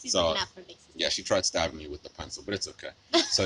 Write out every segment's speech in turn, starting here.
She's So looking out for big sister. yeah, she tried stabbing me with the pencil, but it's okay. So.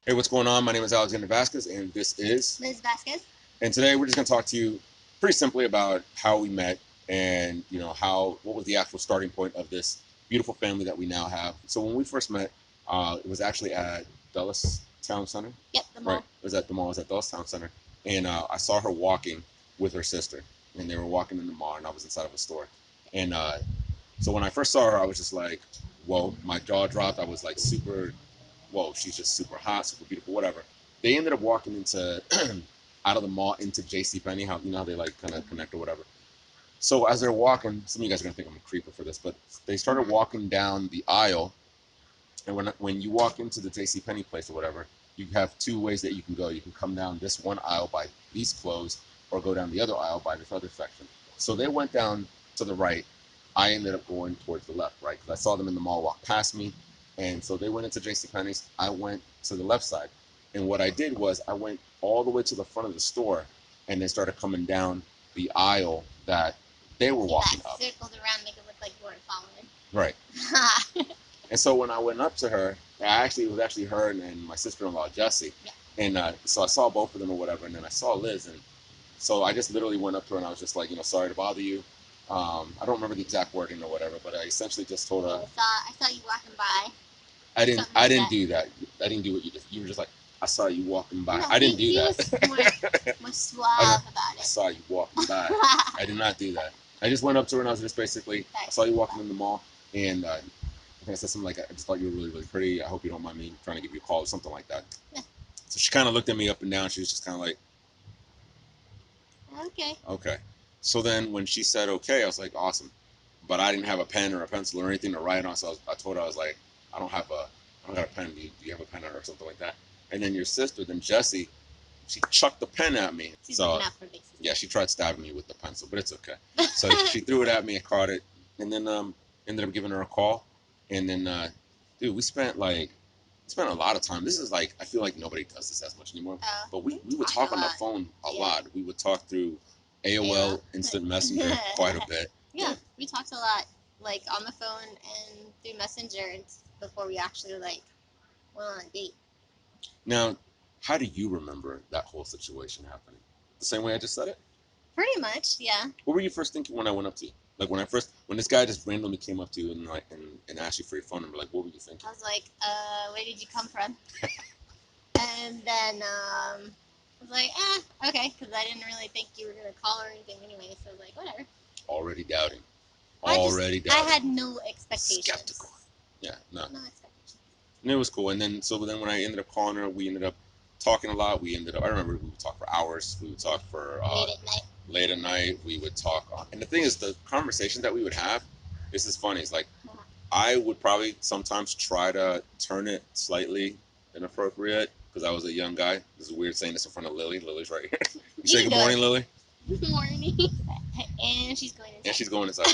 Hey, what's going on? My name is Aviator Vasquez, and this is Ms. Vasquez. And today we're just going to talk to you pretty simply about how we met and what was the actual starting point of this beautiful family that we now have. So when we first met, it was actually at Dulles Town Center. Yep, the mall. Right, it was at the mall. It was at Dulles Town Center, and I saw her walking with her sister, and they were walking in the mall, and I was inside of a store, and so when I first saw her, I was just like, whoa, my jaw dropped. I was like super, whoa, she's just super hot, super beautiful, whatever. They ended up walking into out of the mall into JCPenney, how how they like kind of connect or whatever. So as they're walking, some of you guys are gonna think I'm a creeper for this, but they started walking down the aisle, and when you walk into the JCPenney place or whatever, you have two ways that you can go. You can come down this one aisle by these clothes, or go down the other aisle by this other section. So they went down to the right. I ended up going towards the left, right? Because I saw them in the mall walk past me, and so they went into JCPenney's. I went to the left side, and what I did was I went all the way to the front of the store, and they started coming down the aisle that they were walking up. Circled around, make it look like you weren't following. Right. And so when I went up to her, it was actually her and my sister-in-law Jessie, yeah. And so I saw both of them or whatever, and then I saw Liz, and so I just literally went up to her and I was just like, sorry to bother you. I don't remember the exact wording or whatever, but I essentially just told her. I saw you walking by. I didn't do that. I didn't do what you did. You were just like, I saw you walking by. No, I didn't do that. He was more suave about it. I saw you walking by. I did not do that. I just went up to her and I was just basically, I saw you walking in the mall, and I think I said something like, I just thought you were really, really pretty. I hope you don't mind me trying to give you a call or something like that. Yeah. So she kind of looked at me up and down. She was just kind of like, okay. Okay. So then when she said okay, I was like, awesome. But I didn't have a pen or a pencil or anything to write on, so I told her, I was like, I don't got a pen. Do you have a pen or something like that? And then your sister, then Jessie, she chucked the pen at me. She's looking out for big sister. Yeah, she tried stabbing me with the pencil, but it's okay. So she threw it at me, I caught it, and then ended up giving her a call. And then, dude, we spent a lot of time. This is like, I feel like nobody does this as much anymore. But we would talk on the phone a lot. We would talk through AOL Instant Messenger quite a bit. Yeah, we talked a lot, like on the phone and through Messenger before we actually like went on a date. Now, how do you remember that whole situation happening? The same way I just said it? Pretty much, yeah. What were you first thinking when I went up to you? Like when this guy just randomly came up to you and asked you for your phone number, like what were you thinking? I was like, where did you come from? And then I was like, okay, because I didn't really think you were gonna call or anything anyway, so I was like, whatever. Already doubting. I had no expectations. Skeptical. Yeah, no. No expectations. And it was cool. And then when I ended up calling her, we ended up talking a lot. I remember we would talk for hours. We would talk for late at night. We would talk. And the thing is, the conversations that we would have, this is funny. It's like, I would probably sometimes try to turn it slightly inappropriate because I was a young guy. This is weird saying this in front of Lily. Lily's right here. You say good morning, Lily? Good morning. And she's going inside. And she's going inside.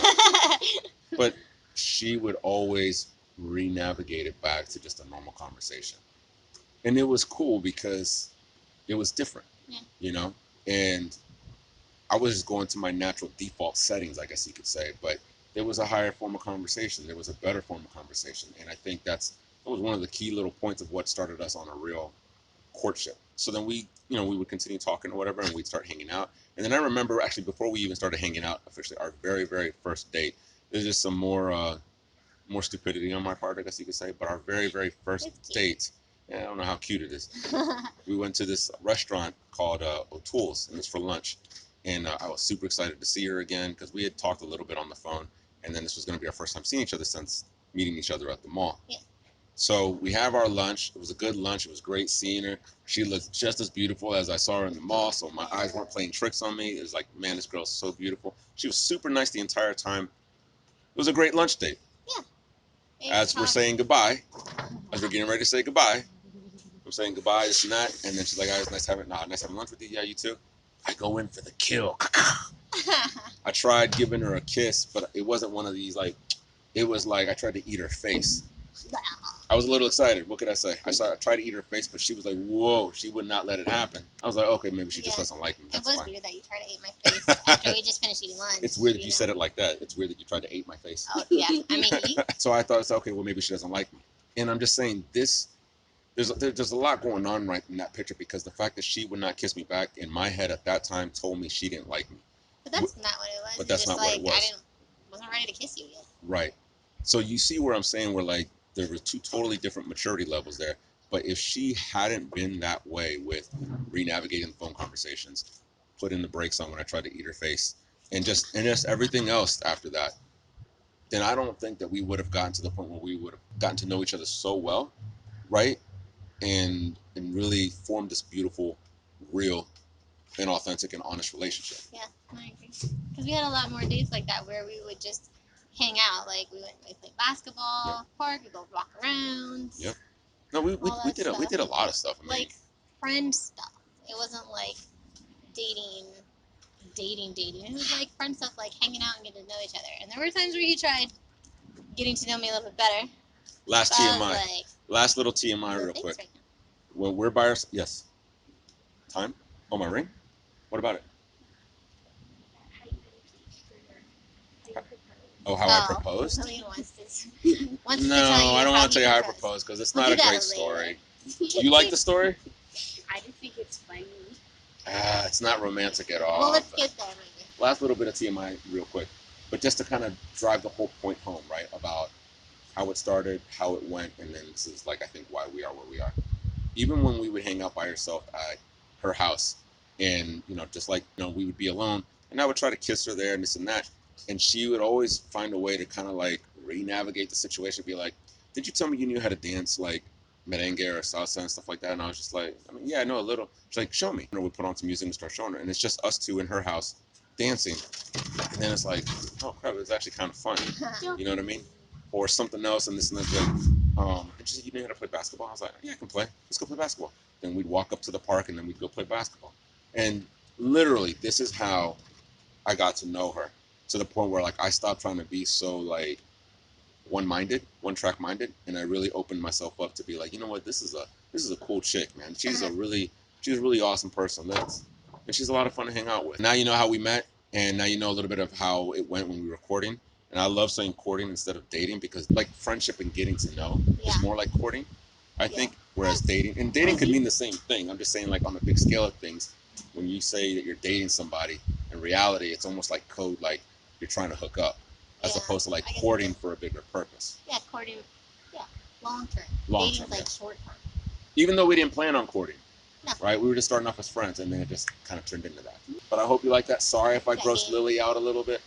But she would always re-navigate it back to just a normal conversation. And it was cool because it was different, and I was just going to my natural default settings, I guess you could say, but there was a higher form of conversation. There was a better form of conversation. And I think that was one of the key little points of what started us on a real courtship. So then we would continue talking or whatever, and we'd start hanging out. And then I remember actually before we even started hanging out officially, our very, very first date, there's just some more stupidity on my part, I guess you could say. But our very, very first date, I don't know how cute it is. We went to this restaurant called O'Toole's, and it was for lunch. And I was super excited to see her again because we had talked a little bit on the phone. And then this was going to be our first time seeing each other since meeting each other at the mall. Yeah. So we have our lunch. It was a good lunch. It was great seeing her. She looked just as beautiful as I saw her in the mall. So my eyes weren't playing tricks on me. It was like, man, this girl's so beautiful. She was super nice the entire time. It was a great lunch date. Yeah. As we're saying goodbye, as we're getting ready to say goodbye, I'm saying goodbye, this and that. And then she's like, all right, it's nice having lunch with you. Yeah, you too. I go in for the kill. I tried giving her a kiss, but it wasn't one of these like. It was like I tried to eat her face. I was a little excited. What could I say? I tried to eat her face, but she was like, "Whoa!" She would not let it happen. I was like, "Okay, maybe she just doesn't like me." That's it was fine. Weird that you tried to eat my face after we just finished eating lunch. It's weird that you said it like that. It's weird that you tried to eat my face. Oh yeah, I mean eat. So I thought, okay, well maybe she doesn't like me. And I'm just saying this. There's a lot going on right in that picture because the fact that she would not kiss me back in my head at that time told me she didn't like me. But that's not what it was. But that's just not what it was. Wasn't ready to kiss you yet. Right. So you see where I'm saying where like there were two totally different maturity levels there. But if she hadn't been that way with re-navigating the phone conversations, putting the brakes on when I tried to eat her face, and just everything else after that, then I don't think that we would have gotten to the point where we would have gotten to know each other so well, right? And really formed this beautiful, real, and authentic and honest relationship. Yeah, I agree. Because we had a lot more dates like that where we would just hang out. Like we play basketball, park, we go walk around. Yep. No, we did a lot of stuff. I mean, like friend stuff. It wasn't like dating. It was like friend stuff, like hanging out and getting to know each other. And there were times where you tried getting to know me a little bit better. Last TMI. Last little TMI real quick. Right when we're by ourselves. Yes. Time? Oh, my ring? What about it? Oh, how I proposed? No, I don't want to tell you how I proposed because it's not a great story. You like the story? I just think it's funny. It's not romantic at all. Well, let's get there, maybe. Last little bit of TMI real quick. But just to kind of drive the whole point home, right? About how it started, how it went, and then this is like I think why we are where we are. Even when we would hang out by herself at her house, and just like we would be alone, and I would try to kiss her there and this and that, and she would always find a way to kind of like re-navigate the situation, be like, "Did you tell me you knew how to dance like merengue or salsa and stuff like that?" And I was just like, "I mean, yeah, I know a little." She's like, "Show me." We put on some music and start showing her, and it's just us two in her house dancing, and then it's like, "Oh crap, it's actually kind of fun." You know what I mean? Or something else, and this and that. And she said, "You know how to play basketball?" I was like, "Yeah, I can play. Let's go play basketball." Then we'd walk up to the park, and then we'd go play basketball. And literally, this is how I got to know her, to the point where like I stopped trying to be so like one-minded, one-track minded, and I really opened myself up to be like, you know what, this is a cool chick, man. She's a really awesome person. And she's a lot of fun to hang out with. Now you know how we met, and now you know a little bit of how it went when we were courting. And I love saying courting instead of dating because like friendship and getting to know is more like courting, I think. Whereas dating could mean the same thing. I'm just saying like on the big scale of things, when you say that you're dating somebody, in reality, it's almost like code, like you're trying to hook up, as opposed to like courting for a bigger purpose. Yeah, courting. Yeah, long term. Dating's like short term. Even though we didn't plan on courting. No. Right? We were just starting off as friends, and then it just kind of turned into that. But I hope you like that. Sorry if I grossed Lily out a little bit.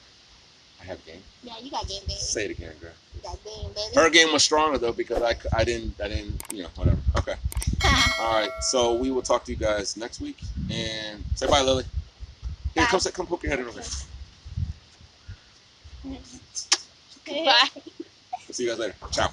I have game. Yeah, you got game, baby. Say it again, girl. You got game, baby. Her game was stronger though because I didn't whatever. Okay. All right. So we will talk to you guys next week, and say bye, Lily. Here, come poke your head in over here. Bye. We'll see you guys later. Ciao.